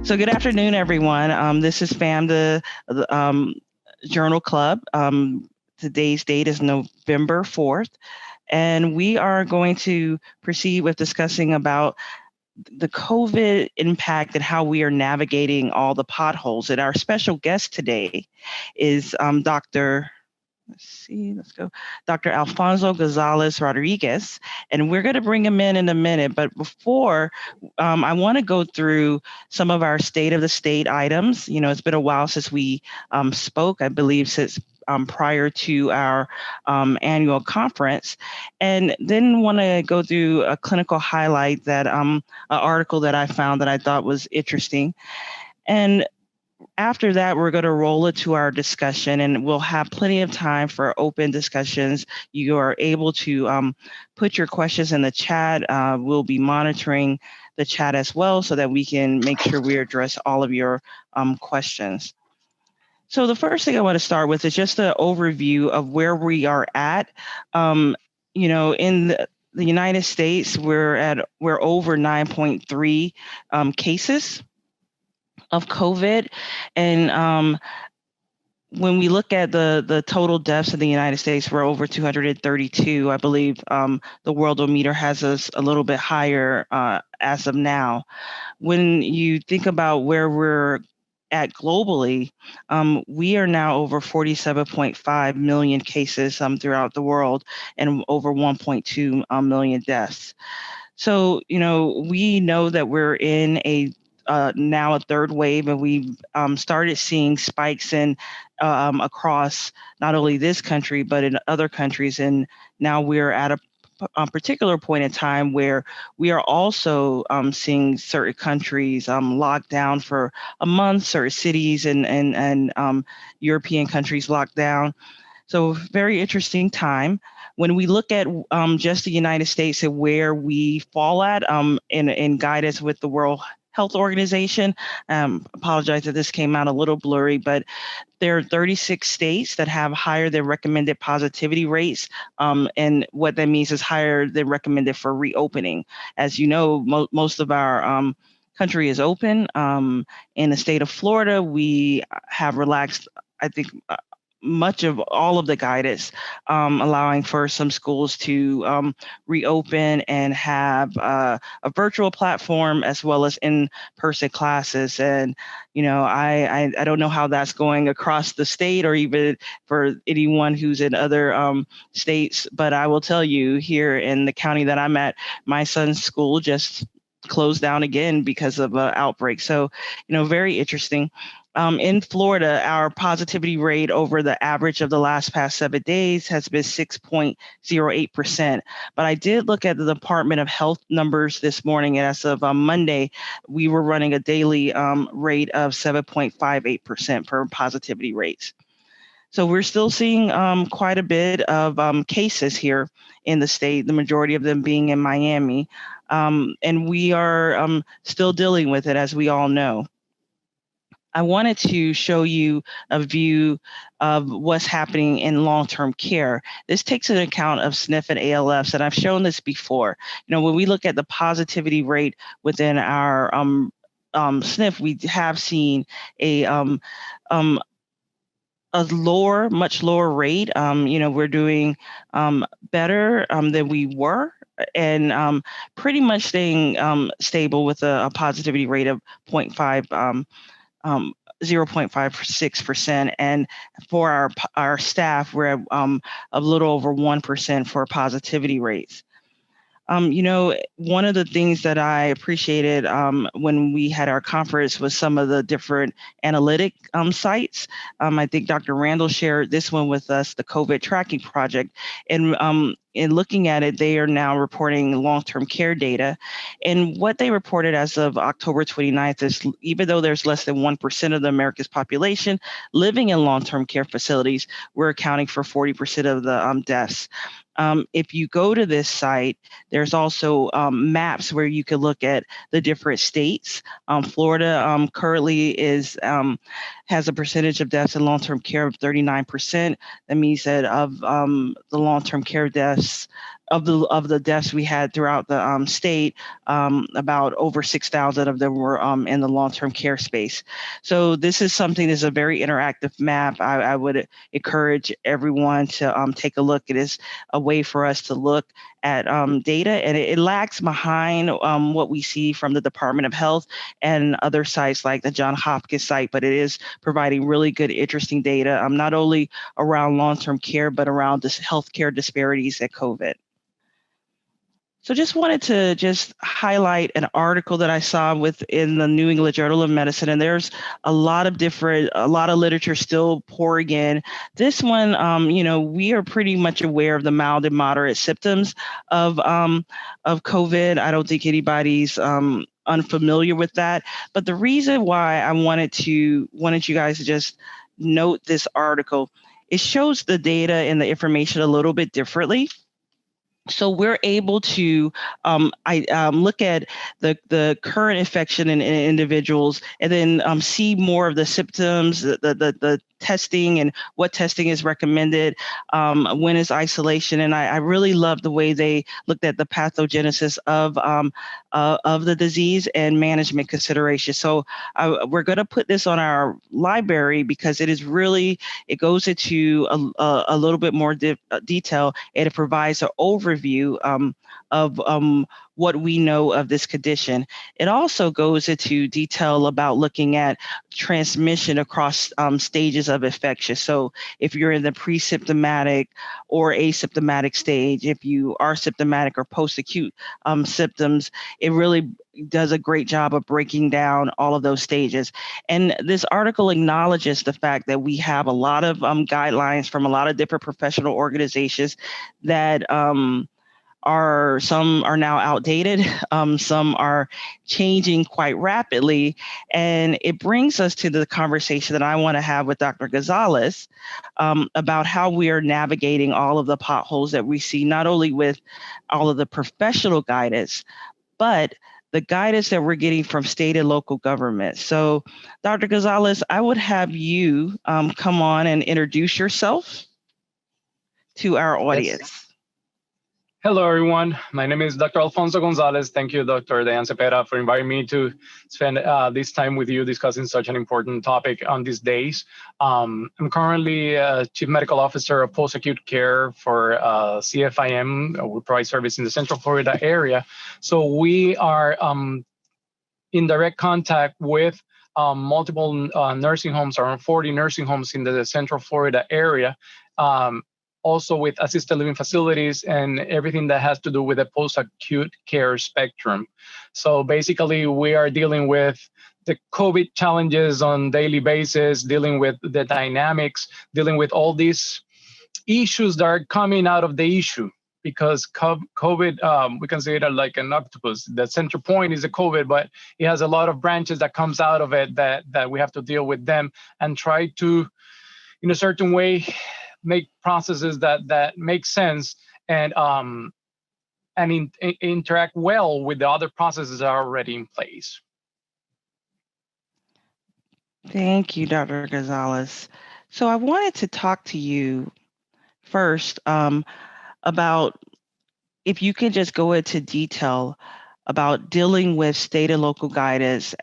So good afternoon, everyone. This is the Journal Club. Today's date is November 4th, and we are going to proceed with discussing about the COVID impact and how we are navigating all the potholes. And our special guest today is Dr. Let's go. Dr. Alfonso Gonzalez-Rodriguez, and we're going to bring him in a minute. But before, I want to go through some of our state of the state items. You know, it's been a while since we spoke, I believe, since prior to our annual conference, and then want to go through a clinical highlight that an article that I found that I thought was interesting. And after that, we're going to roll it to our discussion, and we'll have plenty of time for open discussions. You are able to put your questions in the chat. We'll be monitoring the chat as well so that we can make sure we address all of your questions. So the first thing I want to start with is just an overview of where we are at. In the United States, we're over 9.3 cases of COVID. And when we look at the total deaths in the United States, we're over 232. I believe the Worldometer has us a little bit higher as of now. When you think about where we're at globally, we are now over 47.5 million cases throughout the world and over 1.2 million deaths. So, we know that we're in now a third wave, and we've started seeing spikes in across not only this country, but in other countries. And now we're at a particular point in time where we are also seeing certain countries locked down for a month, certain cities and European countries locked down. So very interesting time. When we look at just the United States and where we fall at in guidance with the World Health Organization. Apologize that this came out a little blurry, but there are 36 states that have higher than recommended positivity rates. And what that means is higher than recommended for reopening. As you know, most of our country is open. In the state of Florida, we have relaxed, I think, much of all of the guidance, allowing for some schools to reopen and have a virtual platform as well as in-person classes. And, I don't know how that's going across the state or even for anyone who's in other states, but I will tell you here in the county that I'm at, my son's school just closed down again because of an outbreak. So, very interesting. In Florida, our positivity rate over the average of the past 7 days has been 6.08%. But I did look at the Department of Health numbers this morning, and as of Monday, we were running a daily rate of 7.58% for positivity rates. So we're still seeing quite a bit of cases here in the state, the majority of them being in Miami. And we are still dealing with it, as we all know. I wanted to show you a view of what's happening in long-term care. This takes into account of SNF and ALFs, and I've shown this before. When we look at the positivity rate within our SNF, we have seen a much lower rate. We're doing better than we were, and pretty much staying stable with a positivity rate of 0.56%, and for our staff, we're at a little over 1% for positivity rates. One of the things that I appreciated when we had our conference was some of the different analytic sites. I think Dr. Randall shared this one with us, the COVID tracking project. And in looking at it, they are now reporting long-term care data. And what they reported as of October 29th is, even though there's less than 1% of the America's population living in long-term care facilities, we're accounting for 40% of the deaths. If you go to this site, there's also maps where you can look at the different states. Florida currently has a percentage of deaths in long-term care of 39%. That means that of the long-term care deaths, of the deaths we had throughout the state, about over 6,000 of them were in the long-term care space. So this is something that's a very interactive map. I would encourage everyone to take a look. It is a way for us to look at data, and it lags behind what we see from the Department of Health and other sites like the Johns Hopkins site, but it is providing really good, interesting data, not only around long-term care, but around this healthcare disparities at COVID. So just wanted to just highlight an article that I saw within the New England Journal of Medicine, and there's a lot of literature still pouring in. This one, we are pretty much aware of the mild and moderate symptoms of COVID. I don't think anybody's unfamiliar with that. But the reason why I wanted you guys to just note this article, it shows the data and the information a little bit differently. So we're able to look at the current infection in individuals, and then see more of the symptoms, the testing, and what testing is recommended, when is isolation. And I really love the way they looked at the pathogenesis of the disease and management considerations. So we're going to put this on our library because it goes into a little bit more detail, and it provides an overview of what we know of this condition. It also goes into detail about looking at transmission across stages of infection. So if you're in the pre-symptomatic or asymptomatic stage, if you are symptomatic or post-acute symptoms, it really does a great job of breaking down all of those stages. And this article acknowledges the fact that we have a lot of guidelines from a lot of different professional organizations that some are now outdated, some are changing quite rapidly. And it brings us to the conversation that I want to have with Dr. Gonzalez about how we are navigating all of the potholes that we see, not only with all of the professional guidance, but the guidance that we're getting from state and local government. So Dr. Gonzalez, I would have you come on and introduce yourself to our audience. Yes. Hello, everyone. My name is Dr. Alfonso Gonzalez. Thank you, Dr. Diane Cepeda, for inviting me to spend this time with you discussing such an important topic on these days. I'm currently Chief Medical Officer of Post-Acute Care for CFIM. We provide service in the Central Florida area. So we are in direct contact with multiple nursing homes, around 40 nursing homes in the Central Florida area. Also with assisted living facilities and everything that has to do with the post-acute care spectrum. So basically, we are dealing with the COVID challenges on daily basis, dealing with the dynamics, dealing with all these issues that are coming out of the issue. Because COVID, we can say it like an octopus. The center point is the COVID, but it has a lot of branches that comes out of it that we have to deal with them and try to, in a certain way, make processes that make sense and interact well with the other processes that are already in place. Thank you, Dr. Gonzalez. So I wanted to talk to you first about if you can just go into detail about dealing with state and local guidance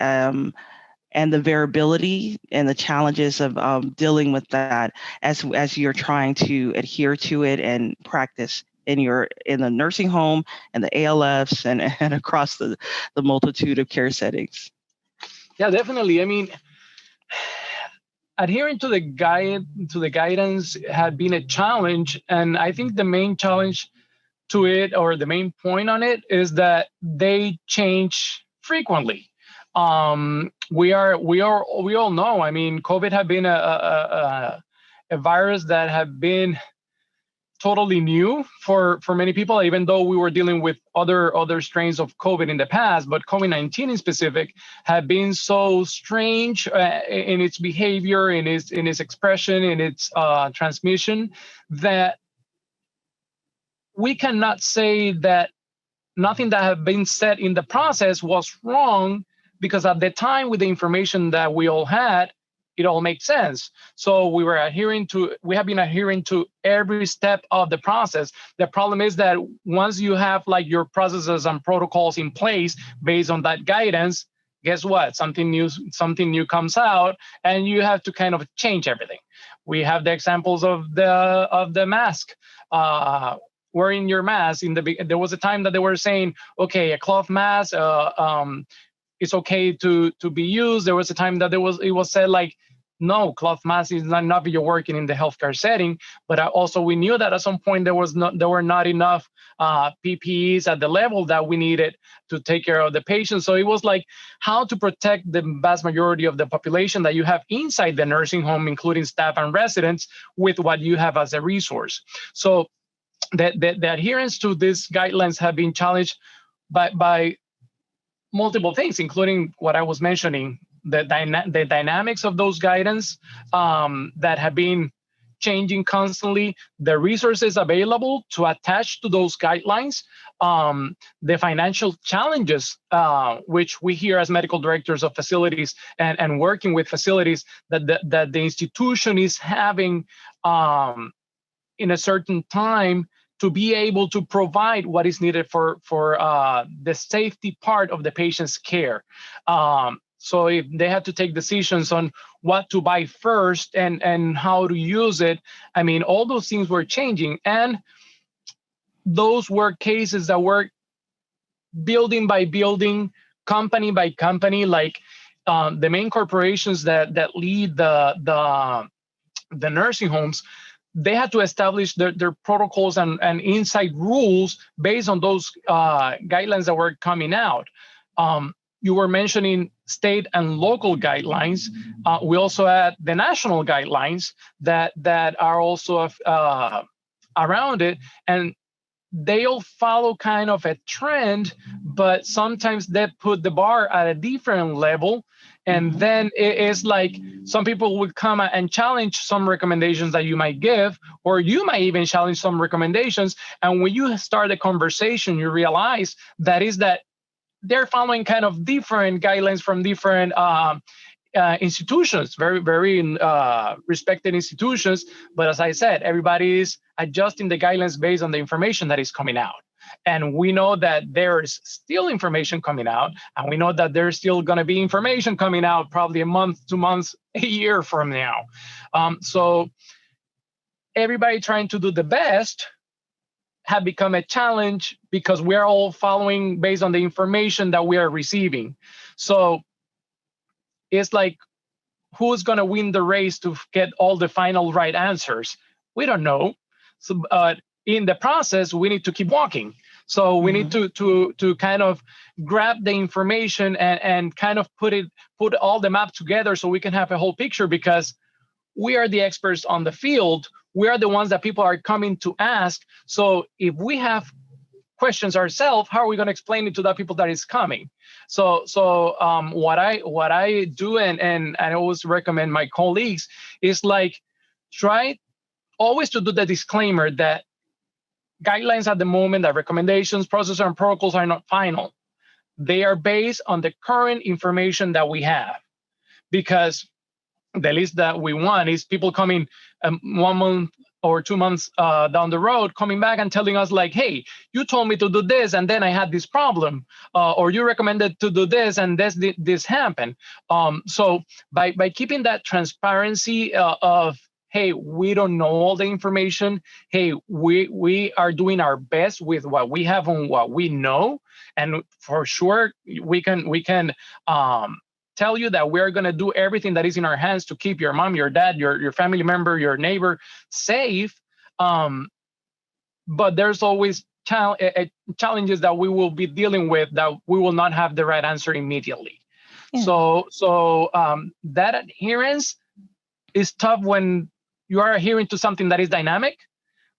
and the variability and the challenges of dealing with that as you're trying to adhere to it and practice in the nursing home and the ALFs and across the multitude of care settings. Yeah, definitely. I mean, adhering to the guidance had been a challenge, and I think the main challenge to it, or the main point on it, is that they change frequently. We all know. I mean, COVID had been a virus that had been totally new for many people, even though we were dealing with other strains of COVID in the past. But COVID-19 in specific had been so strange in its behavior, in its expression, in its transmission, that we cannot say that nothing that had been said in the process was wrong, because at the time, with the information that we all had, it all makes sense. So we have been adhering to every step of the process. The problem is that once you have like your processes and protocols in place based on that guidance, guess what? Something new comes out, and you have to kind of change everything. We have the examples of the mask. Wearing your mask there was a time that they were saying, okay, a cloth mask it's okay to be used. There was a time that it was said like, no, cloth mask is not enough if you're working in the healthcare setting. But also we knew that at some point there were not enough PPEs at the level that we needed to take care of the patient. So it was like how to protect the vast majority of the population that you have inside the nursing home, including staff and residents, with what you have as a resource. So the adherence to these guidelines have been challenged by multiple things, including what I was mentioning, the dynamics of those guidance that have been changing constantly, the resources available to attach to those guidelines, the financial challenges, which we hear as medical directors of facilities and working with facilities that the institution is having in a certain time to be able to provide what is needed for the safety part of the patient's care. So if they had to take decisions on what to buy first and how to use it, I mean, all those things were changing. And those were cases that were building by building, company by company, like the main corporations that lead the nursing homes. They had to establish their protocols and inside rules based on those guidelines that were coming out. You were mentioning state and local guidelines. We also had the national guidelines that are also around it, and they all follow kind of a trend, but sometimes they put the bar at a different level. And then it's like some people would come and challenge some recommendations that you might give, or you might even challenge some recommendations. And when you start a conversation, you realize that they're following kind of different guidelines from different institutions, very, very respected institutions. But as I said, everybody is adjusting the guidelines based on the information that is coming out. And we know that there's still information coming out, and we know that there's still going to be information coming out probably a month, 2 months, a year from now. So everybody trying to do the best have become a challenge because we're all following based on the information that we are receiving. So it's like, who's going to win the race to get all the final right answers? We don't know. So in the process, we need to keep walking. So we need to kind of grab the information and kind of put all the map together so we can have a whole picture, because we are the experts on the field. We are the ones that people are coming to ask. So if we have questions ourselves, how are we going to explain it to the people that is coming? So what I do and I always recommend my colleagues is like, try always to do the disclaimer that guidelines at the moment, that recommendations, processes, and protocols are not final. They are based on the current information that we have, because the least that we want is people coming 1 month or 2 months down the road, coming back and telling us like, hey, you told me to do this and then I had this problem, or you recommended to do this and this happened. So by keeping that transparency of, hey, we don't know all the information. Hey, we are doing our best with what we have and what we know, and for sure we can tell you that we're going to do everything that is in our hands to keep your mom, your dad, your family member, your neighbor safe. But there's always challenges that we will be dealing with that we will not have the right answer immediately. Yeah. So that adherence is tough when you are adhering to something that is dynamic,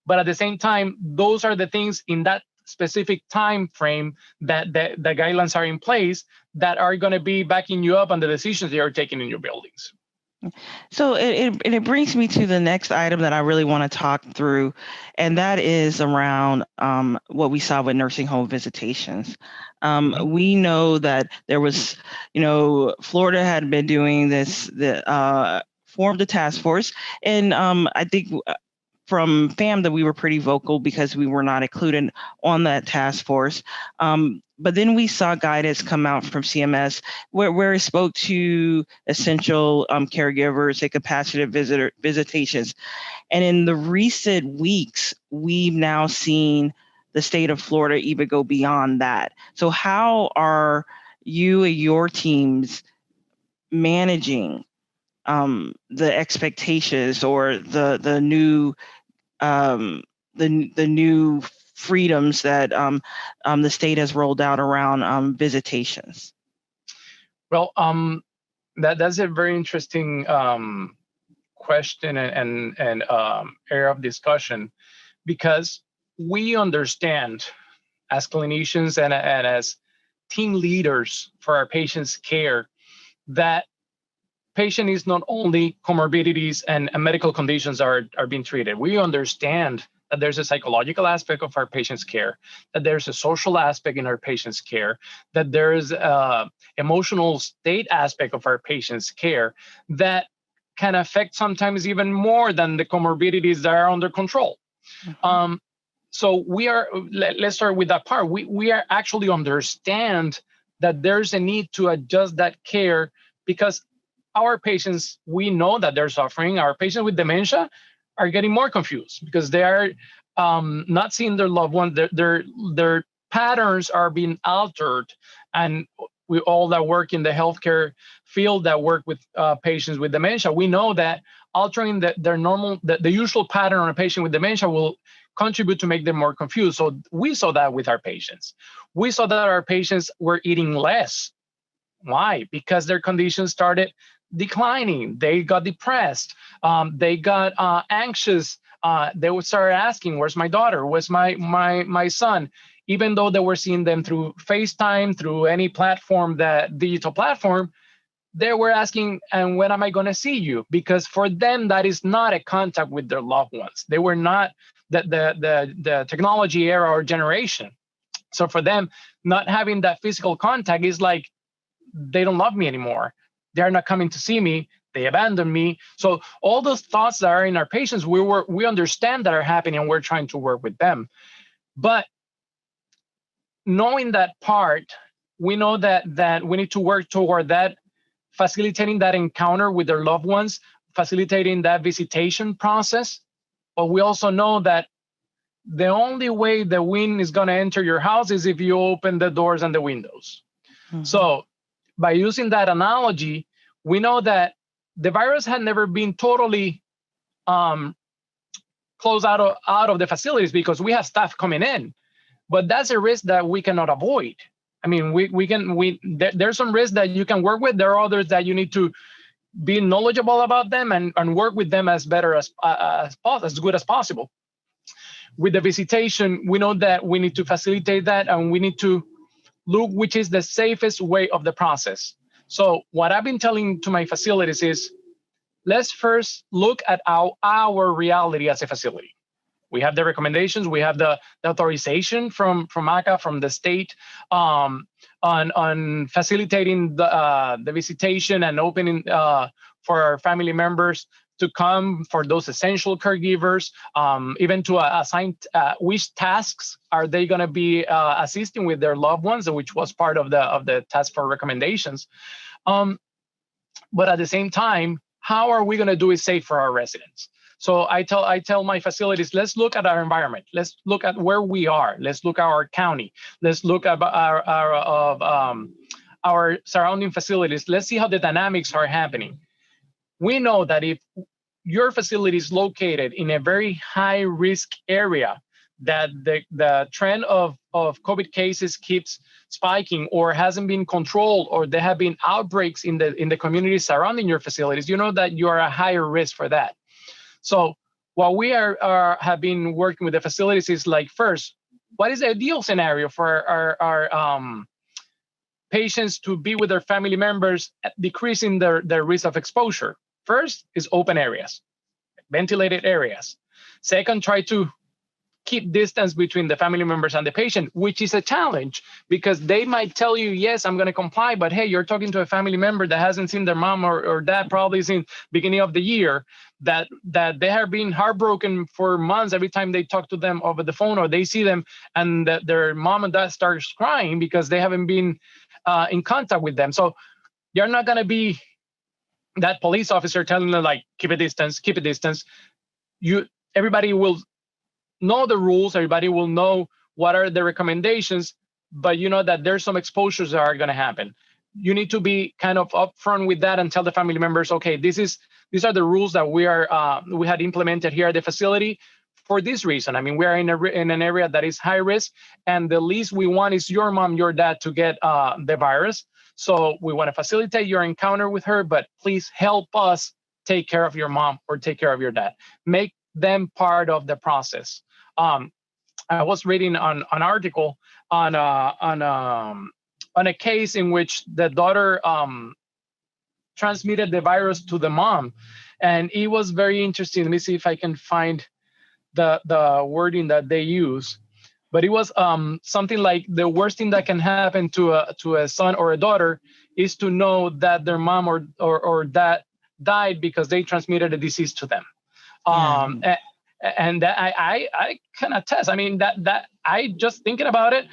but at the same time, those are the things in that specific time frame that the guidelines are in place that are going to be backing you up on the decisions that you're taking in your buildings. So it brings me to the next item that I really want to talk through, and that is around what we saw with nursing home visitations. Mhm. We know that there was, Florida had been doing this, formed a task force, and I think from FAMDA, we were pretty vocal because we were not included on that task force. But then we saw guidance come out from CMS where it spoke to essential caregivers and compassionate visitations. And in the recent weeks, we've now seen the state of Florida even go beyond that. So how are you and your teams managing the expectations or the new the new freedoms that the state has rolled out around visitations? Well, that's a very interesting question and area of discussion, because we understand as clinicians and as team leaders for our patients' care that patient is not only comorbidities and medical conditions are being treated. We understand that there's a psychological aspect of our patients' care, that there's a social aspect in our patients' care, that there is a emotional state aspect of our patients' care that can affect sometimes even more than the comorbidities that are under control. Mhm. Um, so let's start with that part. We are actually understand that there's a need to adjust that care, because our patients, we know that they're suffering. Our patients with dementia are getting more confused because they are not seeing their loved ones. Their patterns are being altered, and we all that work in the healthcare field that work with patients with dementia, we know that altering the usual pattern on a patient with dementia will contribute to make them more confused. So we saw that with our patients. We saw that our patients were eating less. Why? Because their conditions started declining. They got depressed. They got anxious. They would start asking, "Where's my daughter? Where's my son?" Even though they were seeing them through FaceTime, through any platform, that digital platform, they were asking, "And when am I going to see you?" Because for them, that is not a contact with their loved ones. They were not the technology era or generation. So for them, not having that physical contact is like they don't love me anymore. They're not coming to see me. They abandoned me. So all those thoughts that are in our patients, we understand that are happening, and we're trying to work with them. But knowing that part, we know that we need to work toward that, facilitating that encounter with their loved ones, facilitating that visitation process. But we also know that the only way the wind is going to enter your house is if you open the doors and the windows. Mhm. So by using that analogy, we know that the virus had never been totally um, closed out of the facilities, because we have staff coming in, but that's a risk that we cannot avoid. I mean, there's some risks that you can work with. There are others that you need to be knowledgeable about them and work with them as better as good as possible. With the visitation, we know that we need to facilitate that, and we need to look which is the safest way of the process. So what I've been telling to my facilities is, let's first look at our reality as a facility. We have the recommendations, we have the authorization from ACA, from the state, on facilitating the visitation and opening for our family members to come, for those essential caregivers, even to assign which tasks are they going to be assisting with their loved ones, which was part of the task for recommendations. Um, but at the same time, how are we going to do it safe for our residents? So I tell my facilities, let's look at our environment. Let's look at where we are. Let's look at our county. Let's look at our surrounding facilities. Let's see how the dynamics are happening. We know that if your facility is located in a very high risk area, that the trend of COVID cases keeps spiking or hasn't been controlled, or there have been outbreaks in the community surrounding your facilities, you know that you are a higher risk for that. So what we have been working with the facilities is, like, first, what is the ideal scenario for our patients to be with their family members, decreasing their risk of exposure? First is open areas, ventilated areas. Second, try to keep distance between the family members and the patient, which is a challenge because they might tell you, yes, I'm going to comply, but hey, you're talking to a family member that hasn't seen their mom or dad probably since beginning of the year, that they have been heartbroken for months every time they talk to them over the phone or they see them, and that their mom and dad starts crying because they haven't been in contact with them. So you're not going to be that police officer telling them like, keep a distance, keep a distance. Everybody will know the rules, everybody will know what are the recommendations, but you know that there's some exposures that are going to happen. You need to be kind of upfront with that and tell the family members, okay, these are the rules that we had implemented here at the facility for this reason. I mean, we are in an area that is high risk, and the least we want is your mom, your dad to get the virus. So we want to facilitate your encounter with her, but please help us take care of your mom or take care of your dad. Make them part of the process. I was reading an article on a case in which the daughter transmitted the virus to the mom, and it was very interesting. Let me see if I can find the wording that they use, but it was something like the worst thing that can happen to a son or a daughter is to know that their mom or dad died because they transmitted a disease to them. And that I can attest. I mean, that I just thinking about it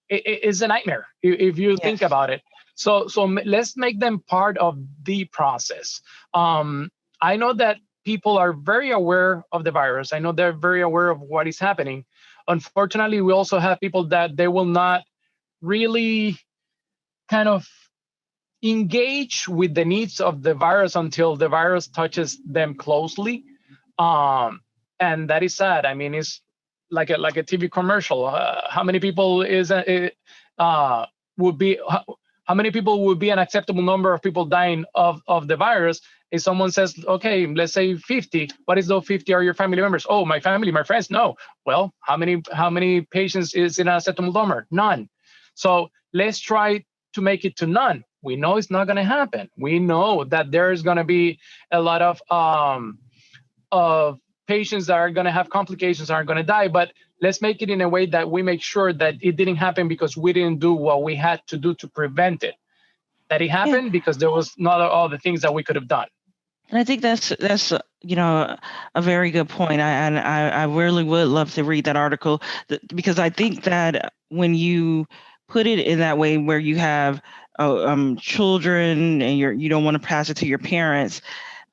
is a nightmare if you think about it. So let's make them part of the process. I know that people are very aware of the virus. I know they're very aware of what is happening. Unfortunately, we also have people that they will not really kind of engage with the needs of the virus until the virus touches them closely. And that is sad. I mean, it's like a TV commercial. How many people would be an acceptable number of people dying of the virus? If someone says, okay, let's say 50, what is those 50 are your family members? Oh, my family, my friends? No. Well, how many patients is in an acceptable number? None. So let's try to make it to none. We know it's not going to happen. We know that there's going to be a lot of patients that are going to have complications, are going to die, but let's make it in a way that we make sure that it didn't happen because we didn't do what we had to do to prevent it. That it happened because there was not all the things that we could have done. And I think that's a very good point. I really would love to read that article because I think that when you put it in that way where you have children and you don't want to pass it to your parents,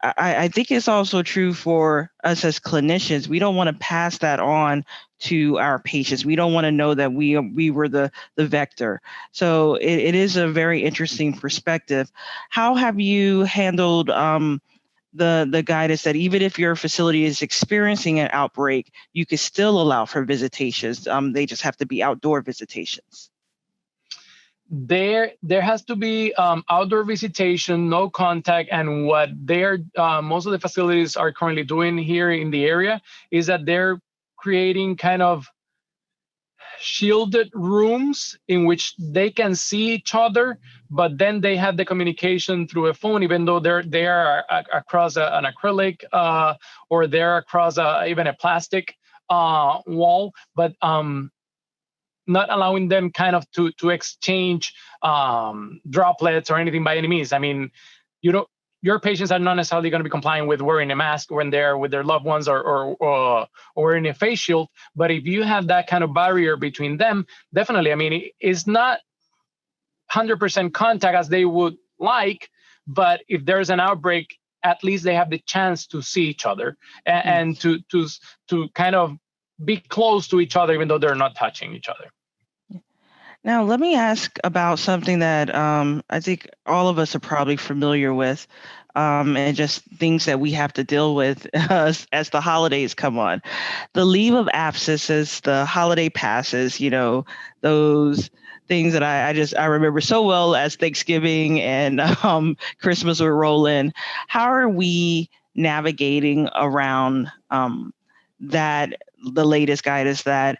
I think it's also true for us as clinicians. We don't want to pass that on to our patients. We don't want to know that we were the vector. So it is a very interesting perspective. How have you handled the guidance that even if your facility is experiencing an outbreak, you could still allow for visitations? They just have to be outdoor visitations. There has to be outdoor visitation, no contact, and what most of the facilities are currently doing here in the area is that they're creating kind of shielded rooms in which they can see each other, but then they have the communication through a phone, even though they are across an acrylic or they're across even a plastic wall, but not allowing them kind of to exchange droplets or anything by any means. I mean, your patients are not necessarily going to be complying with wearing a mask when they're with their loved ones or wearing a face shield. But if you have that kind of barrier between them, definitely, I mean, it's not 100% contact as they would like, but if there's an outbreak, at least they have the chance to see each other and to kind of be close to each other, even though they're not touching each other. Now, let me ask about something that I think all of us are probably familiar with, and just things that we have to deal with as the holidays come on. The leave of absences, the holiday passes, those things that I remember so well as Thanksgiving and Christmas would roll in. How are we navigating around that? The latest guidance that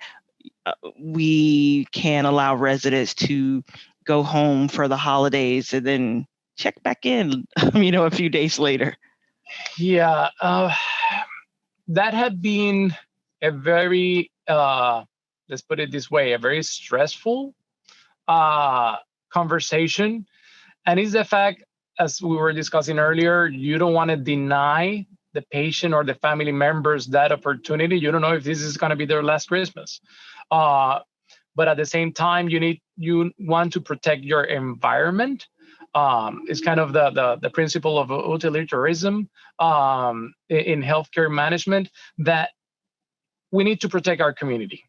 we can allow residents to go home for the holidays and then check back in, a few days later. Yeah, that had been a very, let's put it this way, a very stressful conversation. And it's the fact, as we were discussing earlier, you don't want to deny the patient or the family members that opportunity. You don't know if this is going to be their last Christmas. Uh, but at the same time, you want to protect your environment. It's kind of the principle of utilitarianism in healthcare management, that we need to protect our community.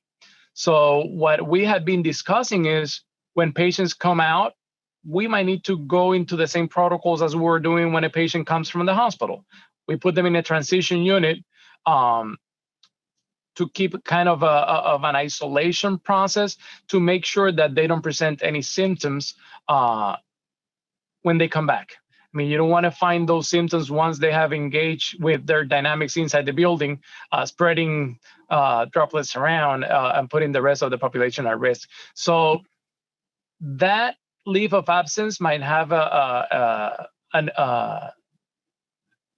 So what we have been discussing is, when patients come out, we might need to go into the same protocols as we were doing when a patient comes from the hospital. We put them in a transition unit, to keep kind of an isolation process, to make sure that they don't present any symptoms when they come back. I mean, you don't want to find those symptoms once they have engaged with their dynamics inside the building, spreading droplets around and putting the rest of the population at risk. So that leave of absence might have a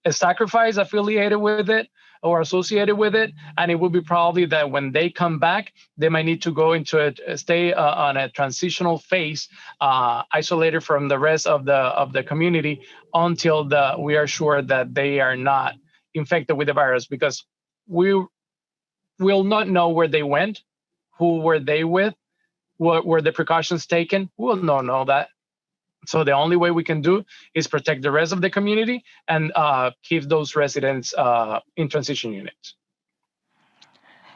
sacrifice affiliated with it or associated with it, and it will be probably that when they come back, they might need to go into stay on a transitional phase, isolated from the rest of the community, until we are sure that they are not infected with the virus, because we will not know where they went, who were they with, what were the precautions taken. We will not know that. So the only way we can do is protect the rest of the community and keep those residents in transition units.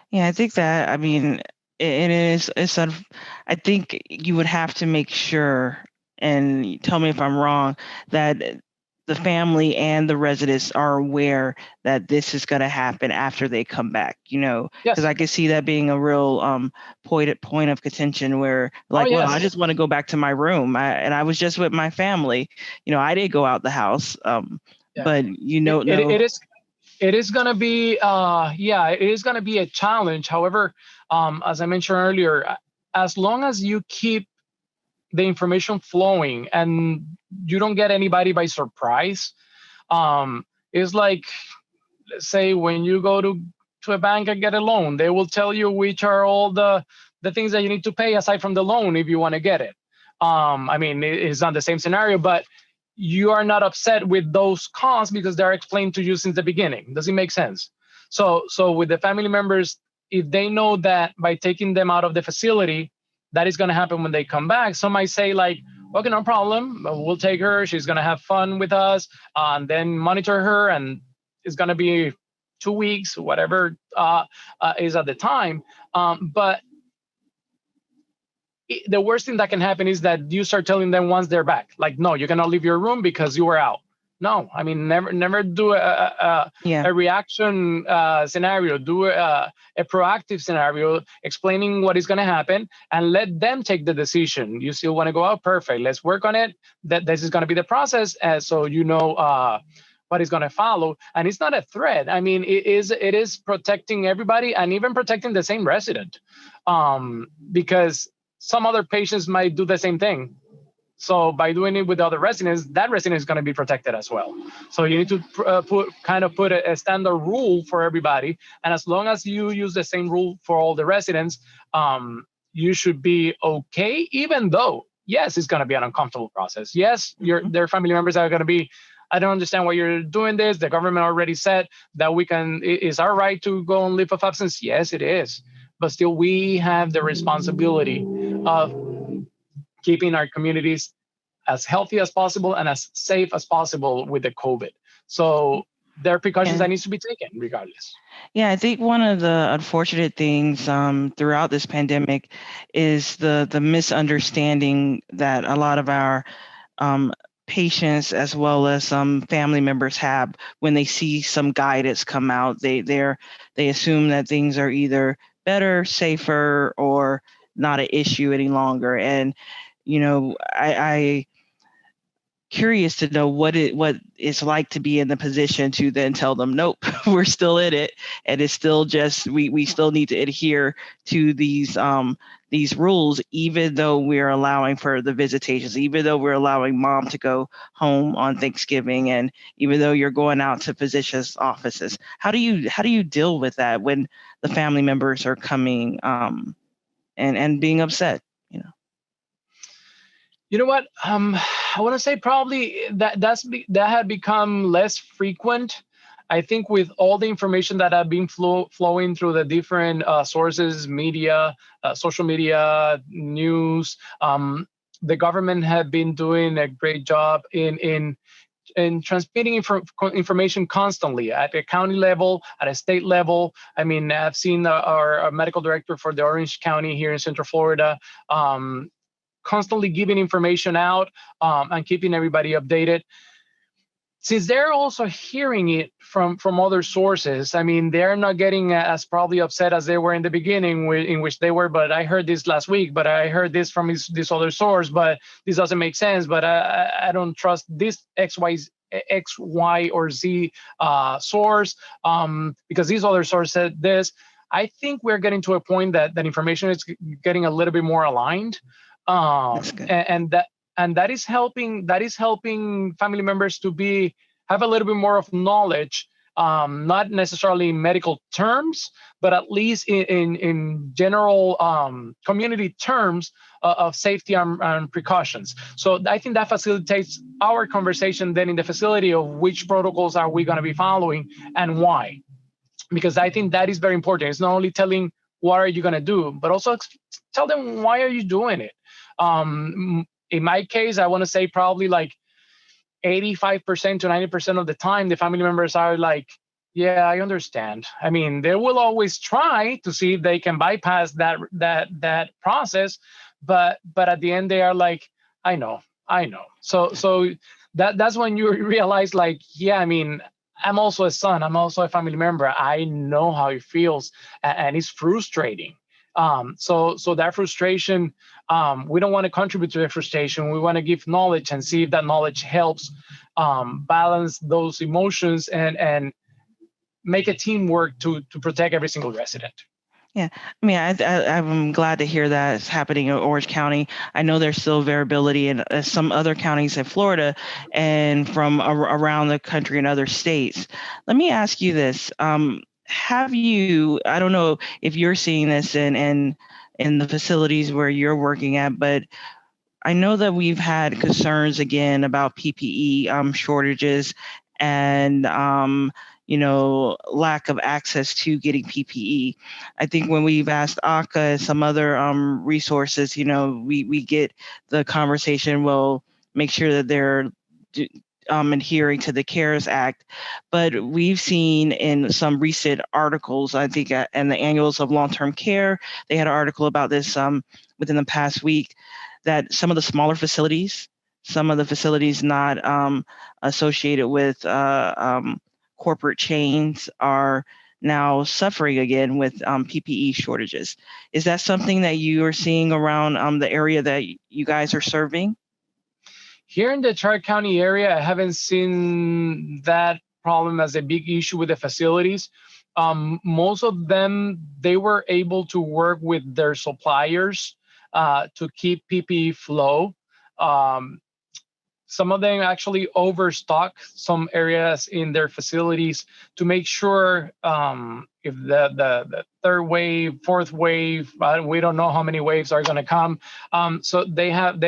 Yeah, I think that, I mean, it is, I think you would have to make sure, and tell me if I'm wrong, that the family and the residents are aware that this is going to happen after they come back, because Yes. I could see that being a real point of contention where, like, well, I just want to go back to my room. And I was just with my family. I did go out the house. But it is going to be, it is going to be a challenge. However, as I mentioned earlier, as long as you keep the information flowing and you don't get anybody by surprise, it's like, let's say, when you go to a bank and get a loan, they will tell you which are all the things that you need to pay aside from the loan if you want to get it. I mean, it's not the same scenario, but you are not upset with those costs because they're explained to you since the beginning. Does it make sense? So with the family members, if they know that by taking them out of the facility, that is going to happen when they come back, some might say, like, okay, no problem, we'll take her, she's going to have fun with us, and then monitor her, and it's going to be 2 weeks, whatever is at the time. But the worst thing that can happen is that you start telling them once they're back, like, no, you cannot leave your room because you were out. No, I mean, never do a reaction scenario. Do a proactive scenario, explaining what is going to happen, and let them take the decision. You still want to go out? Perfect. Let's work on it. That this is going to be the process, so you know what is going to follow. And it's not a threat. I mean, it is protecting everybody, and even protecting the same resident, because some other patients might do the same thing. So by doing it with other residents, that resident is going to be protected as well. So you need to put a standard rule for everybody. And as long as you use the same rule for all the residents, you should be okay, even though, yes, it's going to be an uncomfortable process. Yes, their family members are going to be, I don't understand why you're doing this. The government already said that it's our right to go on leave of absence. Yes, it is. But still, we have the responsibility of keeping our communities as healthy as possible and as safe as possible with the COVID. So there are precautions that needs to be taken regardless. Yeah, I think one of the unfortunate things throughout this pandemic is the misunderstanding that a lot of our patients, as well as some family members, have when they see some guidance come out. They assume that things are either better, safer, or not an issue any longer. And I curious to know what it's like to be in the position to then tell them, nope, we're still in it, and it's still just we still need to adhere to these rules, even though we're allowing for the visitations, even though we're allowing mom to go home on Thanksgiving, and even though you're going out to physicians' offices. How do you deal with that when the family members are coming and being upset? You know what? I want to say probably that had become less frequent. I think with all the information that have been flowing through the different sources, media, social media, news, the government had been doing a great job in transmitting information constantly at a county level, at a state level. I mean, I've seen our medical director for the Orange County here in Central Florida constantly giving information out and keeping everybody updated. Since they're also hearing it from other sources, I mean, they're not getting as probably upset as they were in the beginning, in which they were, but I heard this last week, but I heard this from this other source, but this doesn't make sense, but I don't trust this X, Y, or Z source because this other source said this. I think we're getting to a point that information is getting a little bit more aligned. And that is helping family members to have a little bit more of knowledge, not necessarily in medical terms, but at least in general community terms of safety and precautions. So I think that facilitates our conversation then in the facility of which protocols are we going to be following and why, because I think that is very important. It's not only telling what are you going to do, but also tell them why are you doing it. In my case, I want to say probably like 85% to 90% of the time, the family members are like, yeah, I understand. I mean, they will always try to see if they can bypass that process, but at the end they are like, I know. So that's when you realize, like, yeah, I mean, I'm also a son. I'm also a family member. I know how it feels, and it's frustrating. So that frustration, we don't want to contribute to the frustration. We want to give knowledge and see if that knowledge helps balance those emotions and make a teamwork to protect every single resident. Yeah, I mean, I'm glad to hear that it's happening in Orange County. I know there's still variability in some other counties in Florida and from around the country and other states. Let me ask you this. Have you, I don't know if you're seeing this in the facilities where you're working at, but I know that we've had concerns again about PPE shortages and lack of access to getting PPE. I think when we've asked ACA and some other resources, we get the conversation, well, make sure that they're adhering to the CARES Act. But we've seen in some recent articles, I think in the Annuals of Long-Term Care, they had an article about this within the past week, that some of the smaller facilities, some of the facilities not associated with corporate chains are now suffering again with PPE shortages. Is that something that you are seeing around the area that you guys are serving? Here in the Tri-County area, I haven't seen that problem as a big issue with the facilities. Most of them, they were able to work with their suppliers to keep PPE flow. Some of them actually overstock some areas in their facilities to make sure if the third wave, fourth wave, we don't know how many waves are going to come. So they have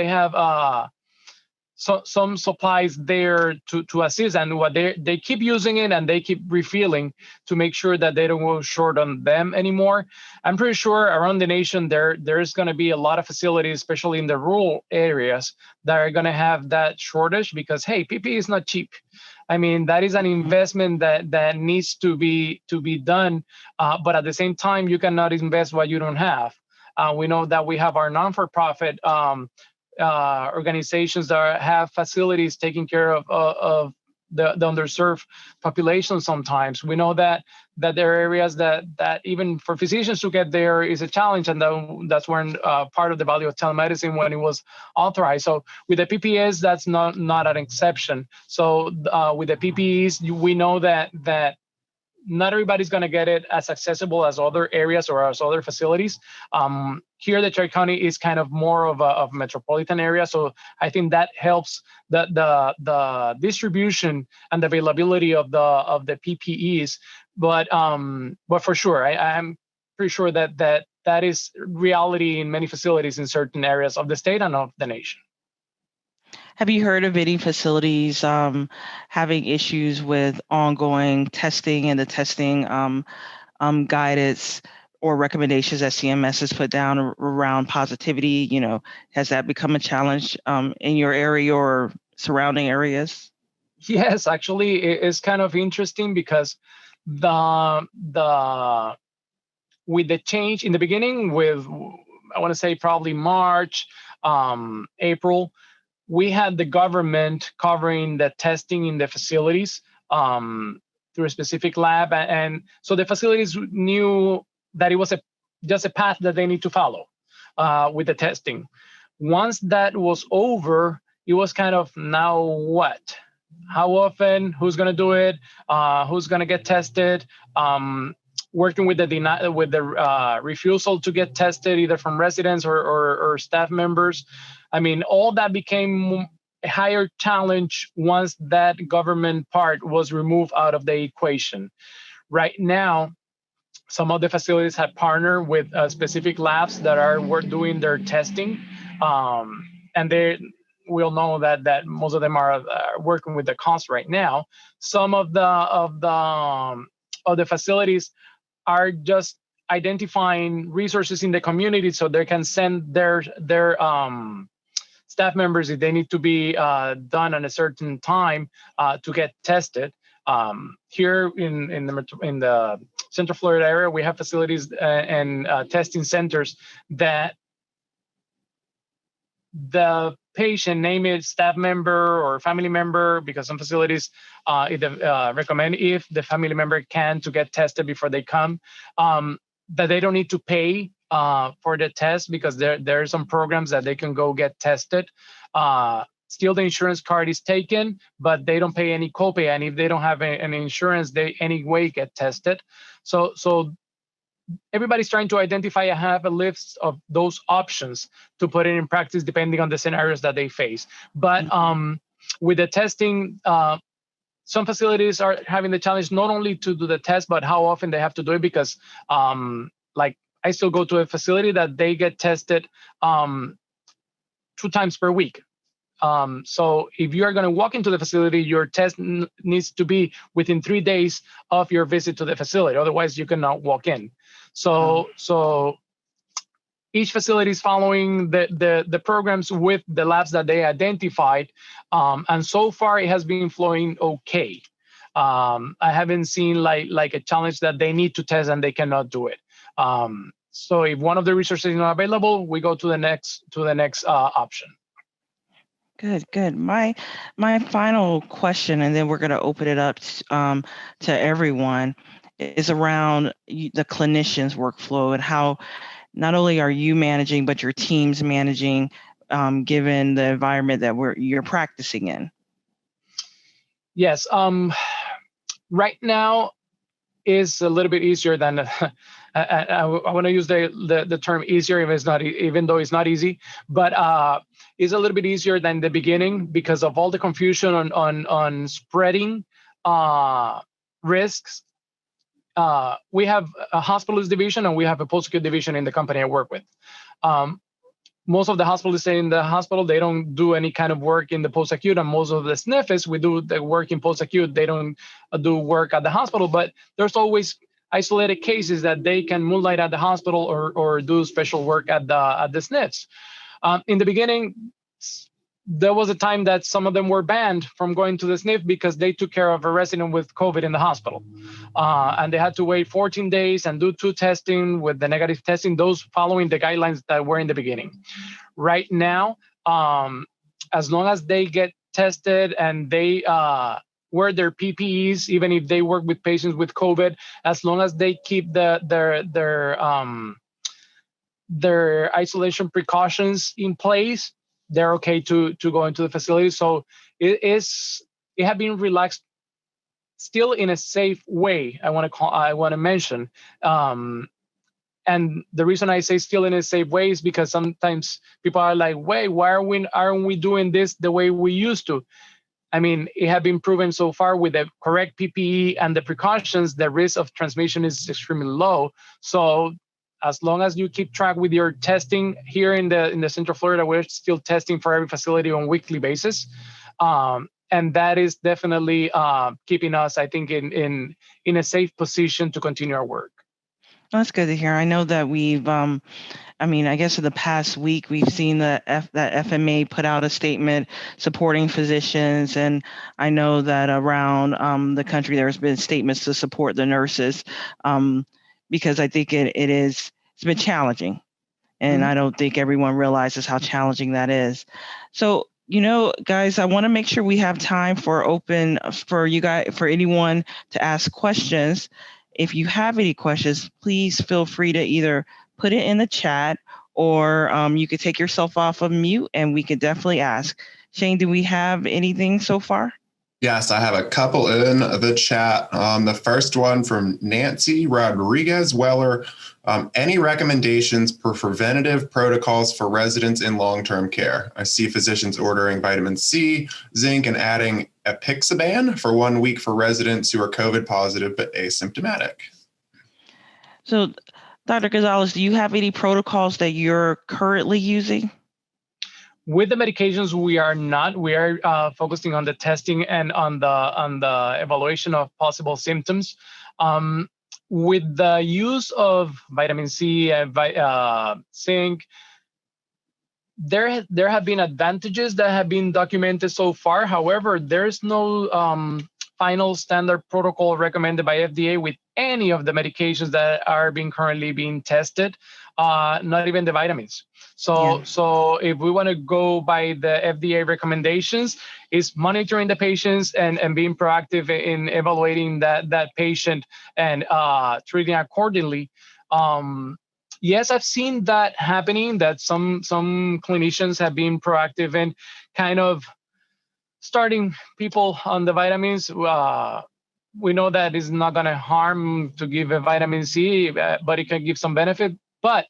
some supplies there to assist, and what they keep using it and they keep refilling to make sure that they don't go short on them anymore. I'm pretty sure around the nation there's going to be a lot of facilities, especially in the rural areas, that are going to have that shortage because, hey, PPE is not cheap. I mean, that is an investment that needs to be done, but at the same time, you cannot invest what you don't have. We know that we have our non-for-profit organizations that have facilities taking care of the underserved population. Sometimes we know that there are areas that even for physicians to get there is a challenge, and that's when part of the value of telemedicine when it was authorized. So with the PPEs, that's not an exception. So with the PPEs, we know that not everybody's going to get it as accessible as other areas or as other facilities. Here, the Tri-County is kind of more of a metropolitan area, so I think that helps the distribution and the availability of the PPEs. But for sure, I'm pretty sure that is reality in many facilities in certain areas of the state and of the nation. Have you heard of any facilities having issues with ongoing testing and the testing guidance or recommendations that CMS has put down around positivity? Has that become a challenge in your area or surrounding areas? Yes, actually, it's kind of interesting because with the change in the beginning, with I want to say probably March, April, we had the government covering the testing in the facilities through a specific lab, and so the facilities knew that it was just a path that they need to follow with the testing. Once that was over, it was kind of, now what? How often? Who's going to do it? Who's going to get tested? Working with the refusal to get tested, either from residents or staff members. I mean, all that became a higher challenge once that government part was removed out of the equation. Right now, some of the facilities have partnered with specific labs that are doing their testing, and we all know that most of them are working with the cost right now. Some of the facilities are just identifying resources in the community so they can send their staff members if they need to be done at a certain time to get tested. Here in the Central Florida area, we have facilities and testing centers that the patient, name it staff member or family member, because some facilities recommend if the family member can to get tested before they come, that they don't need to pay for the test, because there are some programs that they can go get tested. Still, the insurance card is taken, but they don't pay any copay, and if they don't have an insurance, they anyway get tested. So everybody's trying to identify and have a list of those options to put it in practice depending on the scenarios that they face. But with the testing, some facilities are having the challenge not only to do the test, but how often they have to do it, because like I still go to a facility that they get tested 2 times per week. So if you are going to walk into the facility, your test needs to be within 3 days of your visit to the facility. Otherwise, you cannot walk in. So each facility is following the programs with the labs that they identified. And so far, it has been flowing okay. I haven't seen like a challenge that they need to test and they cannot do it. So if one of the resources is not available, we go to the next option. Good. My final question, and then we're going to open it up to everyone, is around the clinician's workflow and how not only are you managing, but your team's managing, given the environment that you're practicing in. Yes. Right now is a little bit easier than. I want to use the term easier, even though it's not easy, but it's a little bit easier than the beginning because of all the confusion on spreading risks. We have a hospitalist division and we have a post-acute division in the company I work with. Most of the hospitalists in the hospital, they don't do any kind of work in the post-acute, and most of the SNFs, we do the work in post-acute. They don't do work at the hospital, but there's always isolated cases that they can moonlight at the hospital or do special work at the SNFs. In the beginning, there was a time that some of them were banned from going to the SNF because they took care of a resident with COVID in the hospital. And they had to wait 14 days and do 2 testing with the negative testing, those following the guidelines that were in the beginning. Right now, as long as they get tested and they wear their PPEs, even if they work with patients with COVID, as long as they keep their isolation precautions in place, they're okay to go into the facility. So it has been relaxed, still in a safe way. I want to mention, and the reason I say still in a safe way is because sometimes people are like, wait, why aren't we doing this the way we used to? I mean, it has been proven so far with the correct PPE and the precautions, the risk of transmission is extremely low. So as long as you keep track with your testing here in the Central Florida, we're still testing for every facility on a weekly basis. And that is definitely keeping us, I think, in a safe position to continue our work. That's good to hear. I know that we've, I guess in the past week, we've seen that FMA put out a statement supporting physicians. And I know that around the country, there's been statements to support the nurses, because I think it's been challenging. And I don't think everyone realizes how challenging that is. So, guys, I want to make sure we have time for anyone to ask questions. If you have any questions, please feel free to either put it in the chat, or you could take yourself off of mute and we could definitely ask. Shane, do we have anything so far? Yes, I have a couple in the chat. The first one from Nancy Rodriguez Weller. Any recommendations for preventative protocols for residents in long-term care? I see physicians ordering vitamin C, zinc, and adding apixaban for 1 week for residents who are COVID positive but asymptomatic. So, Dr. Gonzalez, do you have any protocols that you're currently using? With the medications, we are not. We are focusing on the testing and on the evaluation of possible symptoms. With the use of vitamin C and zinc, there have been advantages that have been documented so far. However, there's no final standard protocol recommended by FDA with any of the medications that are currently being tested, not even the vitamins. So if we want to go by the FDA recommendations, is monitoring the patients and being proactive in evaluating that patient and treating accordingly. Yes, I've seen that happening, that some clinicians have been proactive and kind of starting people on the vitamins. We know that it's not going to harm to give a vitamin C, but it can give some benefit. But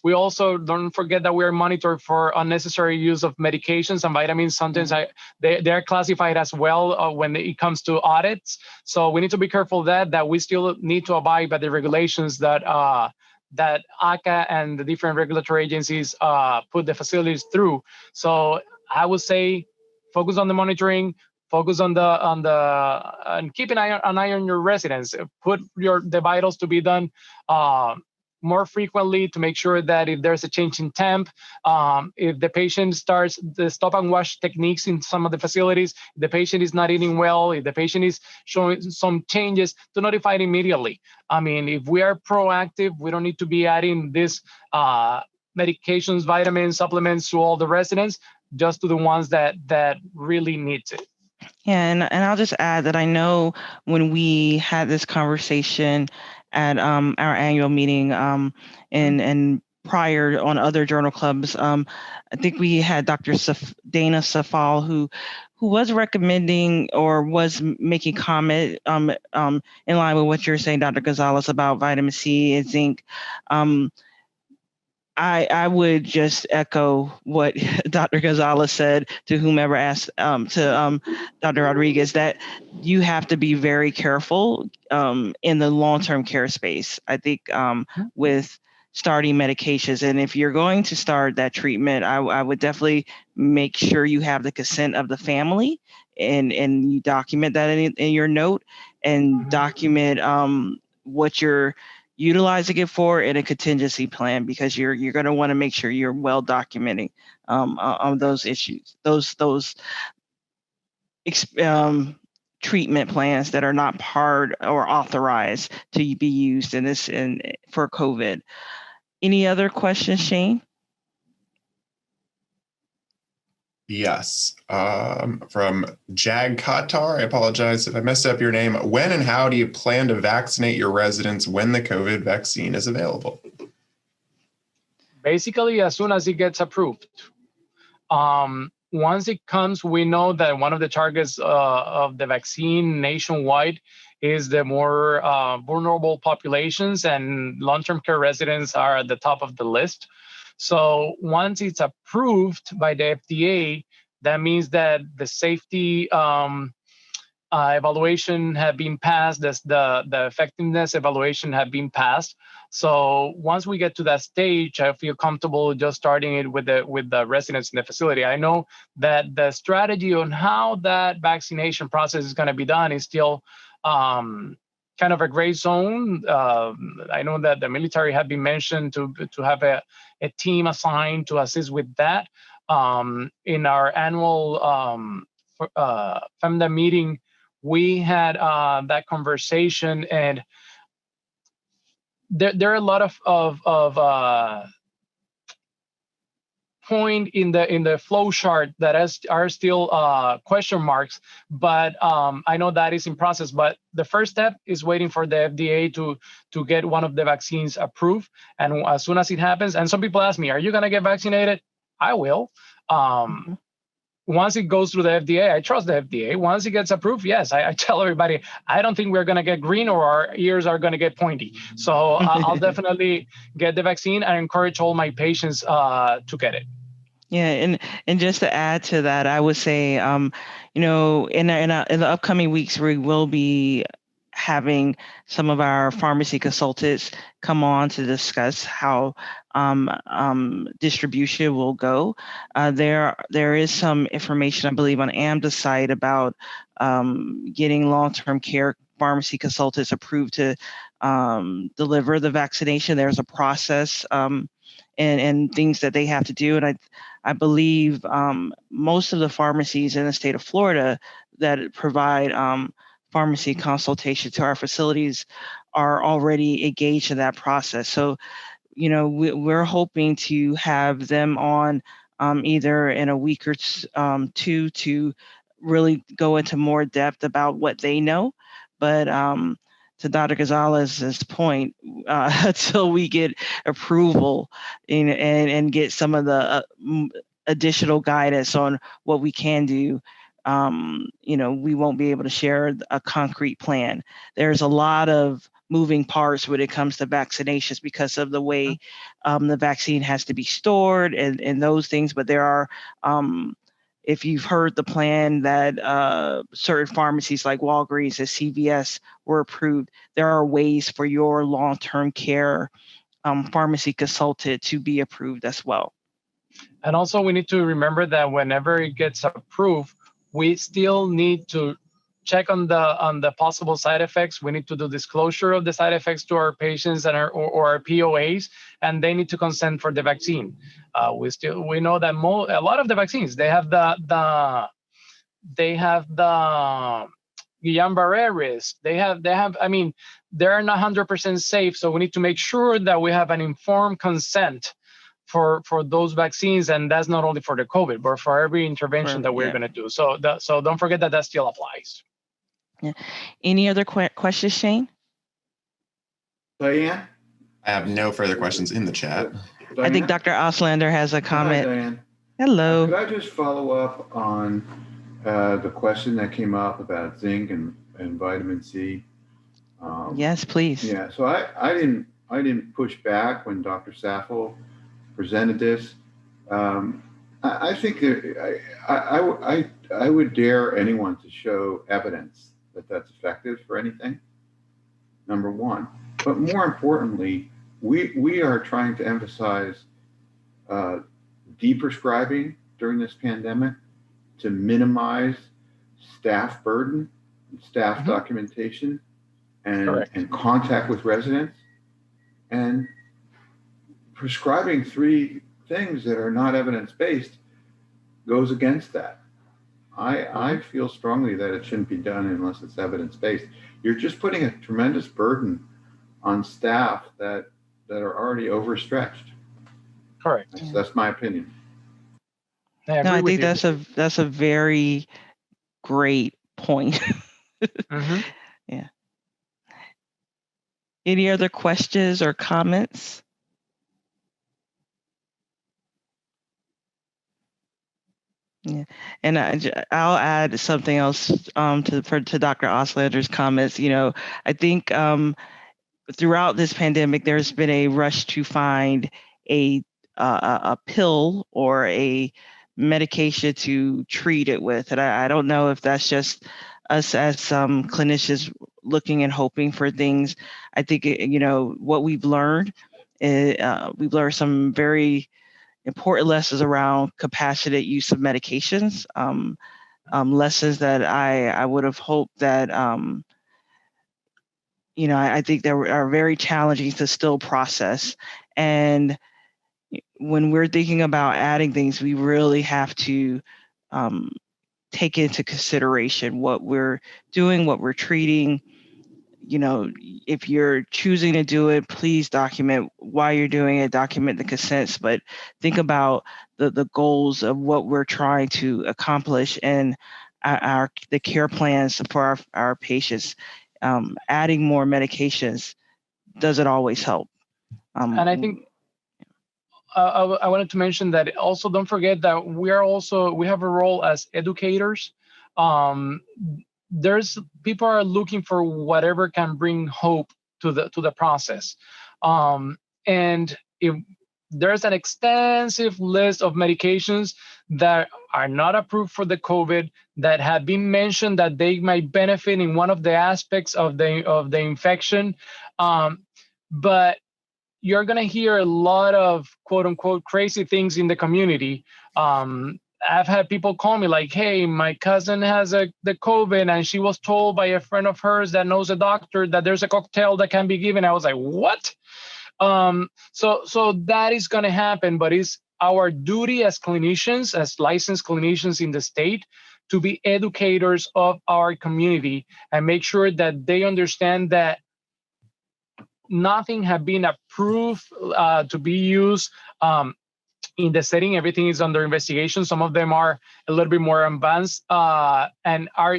we also don't forget that we are monitored for unnecessary use of medications and vitamins. Sometimes they're classified as well when it comes to audits. So we need to be careful that we still need to abide by the regulations that ACA and the different regulatory agencies put the facilities through. So I would say focus on the monitoring, focus on and keep an eye on your residents. Put the vitals to be done more frequently to make sure that if there's a change in temp, if the patient starts the stop and wash techniques in some of the facilities, if the patient is not eating well, if the patient is showing some changes, to notify it immediately. I mean, if we are proactive, we don't need to be adding this medications, vitamins, supplements to all the residents, just to the ones that really need it. Yeah, and I'll just add that I know when we had this conversation at our annual meeting and prior on other journal clubs, I think we had Dr. Dana Safal who was recommending or was making comment in line with what you're saying, Dr. Gonzalez, about vitamin C and zinc. I would just echo what Dr. Gonzalez said to whomever asked, to Dr. Rodriguez, that you have to be very careful in the long-term care space. I think with starting medications, and if you're going to start that treatment, I would definitely make sure you have the consent of the family, and you document that in your note, and document what you're utilizing it for in a contingency plan, because you're going to want to make sure you're well documenting on those issues, those treatment plans that are not part or authorized to be used in this for COVID. Any other questions, Shane? Yes. From Jag Qatar, I apologize if I messed up your name. When and how do you plan to vaccinate your residents when the COVID vaccine is available? Basically, as soon as it gets approved. Once it comes, we know that one of the targets of the vaccine nationwide is the more vulnerable populations, and long-term care residents are at the top of the list. So once it's approved by the FDA, that means that the safety evaluation had been passed, the effectiveness evaluation had been passed. So once we get to that stage, I feel comfortable just starting it with the residents in the facility. I know that the strategy on how that vaccination process is going to be done is still kind of a gray zone. I know that the military had been mentioned to have a team assigned to assist with that. In our annual FMDA meeting, we had that conversation, and there are a lot of point in the flow chart that are still question marks, but I know that is in process. But the first step is waiting for the FDA to get one of the vaccines approved, and as soon as it happens, and some people ask me, "Are you going to get vaccinated?" I will. Once it goes through the FDA, I trust the FDA. Once it gets approved, yes, I tell everybody, I don't think we're going to get green or our ears are going to get pointy. So I'll definitely get the vaccine and encourage all my patients to get it. Yeah, and just to add to that, I would say, in the upcoming weeks, we will be having some of our pharmacy consultants come on to discuss how distribution will go. There is some information, I believe, on AMDA's site about getting long-term care pharmacy consultants approved to deliver the vaccination. There's a process and things that they have to do, and I believe most of the pharmacies in the state of Florida that provide pharmacy consultation to our facilities are already engaged in that process. So, we're hoping to have them on either in a week or two to really go into more depth about what they know. But to Dr. Gonzalez's point, until we get approval and get some of the additional guidance on what we can do, we won't be able to share a concrete plan. There's a lot of moving parts when it comes to vaccinations because of the way the vaccine has to be stored and those things. But there are, if you've heard the plan that certain pharmacies like Walgreens and CVS were approved, there are ways for your long-term care pharmacy consultant to be approved as well. And also we need to remember that whenever it gets approved, we still need to check on the possible side effects. We need to do disclosure of the side effects to our patients and our POAs, and they need to consent for the vaccine. We know that a lot of the vaccines, they have the Guillain-Barré risk. They have. I mean, they're not 100% safe. So we need to make sure that we have an informed consent for those vaccines, and that's not only for the COVID, but for every intervention that we're going to do. So don't forget that still applies. Yeah. Any other questions, Shane? Diane? I have no further questions in the chat. Diane? I think Dr. Auslander has a comment. Hi, Diane. Hello. Could I just follow up on the question that came up about zinc and vitamin C? Yes, please. Yeah, so I didn't push back when Dr. Saffel presented this. I think I would dare anyone to show evidence that that's effective for anything, number one. But more importantly, we are trying to emphasize deprescribing during this pandemic to minimize staff burden, staff documentation, and contact with residents. And prescribing 3 things that are not evidence-based goes against that. I feel strongly that it shouldn't be done unless it's evidence-based. You're just putting a tremendous burden on staff that are already overstretched. Correct. That's my opinion. I No, agree I with think you. that's a very great point. Mhm. Yeah. Any other questions or comments? Yeah, and I'll add something else to Dr. Oslander's comments. I think throughout this pandemic, there's been a rush to find a a pill or a medication to treat it with, and I don't know if that's just us as clinicians looking and hoping for things. I think what we've learned some very important lessons around compassionate use of medications. Lessons that I would have hoped that I think they are very challenging to still process. And when we're thinking about adding things, we really have to um, take into consideration what we're doing, what we're treating. If you're choosing to do it, please document why you're doing it, document the consents, but think about the goals of what we're trying to accomplish and the care plans for our patients. Adding more medications doesn't always help. And I think I wanted to mention that also don't forget that we have a role as educators. Um, there's people are looking for whatever can bring hope to the process, and if there's an extensive list of medications that are not approved for the COVID that have been mentioned that they might benefit in one of the aspects of the infection, but you're going to hear a lot of quote unquote crazy things in the community. I've had people call me like, hey, my cousin has the COVID and she was told by a friend of hers that knows a doctor that there's a cocktail that can be given. I was like, what? So that is going to happen, but it's our duty as clinicians, as licensed clinicians in the state, to be educators of our community and make sure that they understand that nothing have been approved to be used in the setting. Everything is under investigation. Some of them are a little bit more advanced and are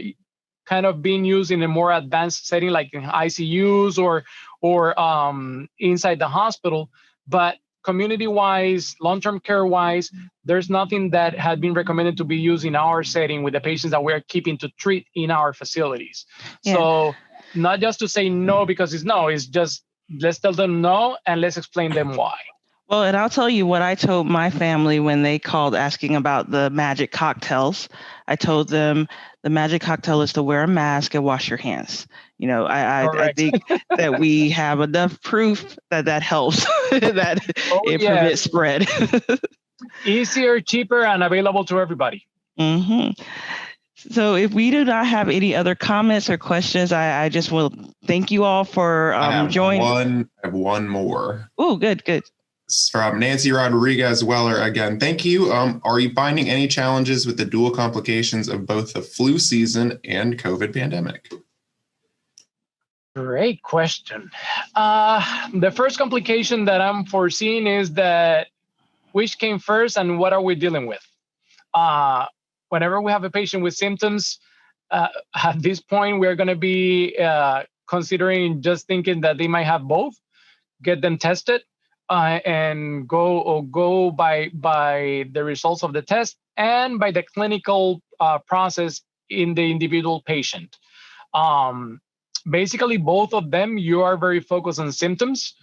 kind of being used in a more advanced setting, like in ICUs or inside the hospital. But community-wise, long-term care-wise, there's nothing that had been recommended to be used in our setting with the patients that we're keeping to treat in our facilities. Yeah. So not just to say no because it's no, it's just let's tell them no and let's explain them why. Well, and I'll tell you what I told my family when they called asking about the magic cocktails. I told them the magic cocktail is to wear a mask and wash your hands. I think that we have enough proof that helps, that it prevents spread. Easier, cheaper, and available to everybody. Mm-hmm. So if we do not have any other comments or questions, I just will thank you all for joining. I have one more. Oh, good. It's from Nancy Rodriguez-Weller again. Thank you. Are you finding any challenges with the dual complications of both the flu season and COVID pandemic? Great question. The first complication that I'm foreseeing is that which came first and what are we dealing with? Whenever we have a patient with symptoms, at this point, we're going to be considering just thinking that they might have both, get them tested, and go by the results of the test and by the clinical process in the individual patient. Basically, both of them, you are very focused on symptoms.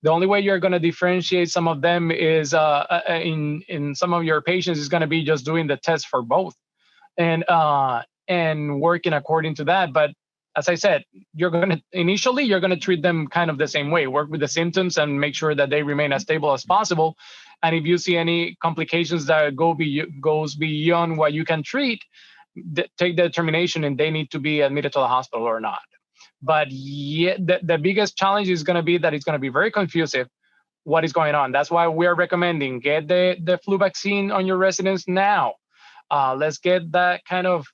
The only way you're going to differentiate some of them is in some of your patients is going to be just doing the test for both and working according to that. But as I said, you're going to treat them kind of the same way, work with the symptoms and make sure that they remain as stable as possible. And if you see any complications that goes beyond what you can treat, take the determination and they need to be admitted to the hospital or not. But the biggest challenge is going to be that it's going to be very confusing what is going on. That's why we're recommending get the flu vaccine on your residents now. Let's get that kind of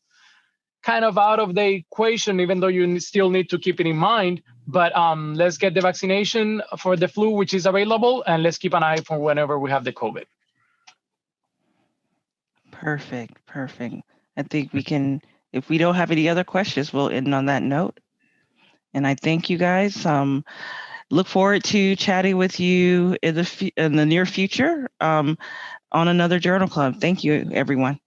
out of the equation, even though you still need to keep it in mind. But let's get the vaccination for the flu, which is available, and let's keep an eye for whenever we have the COVID. Perfect. I think we can, if we don't have any other questions, we'll end on that note. And I thank you guys. Look forward to chatting with you in the near future on another Journal Club. Thank you, everyone.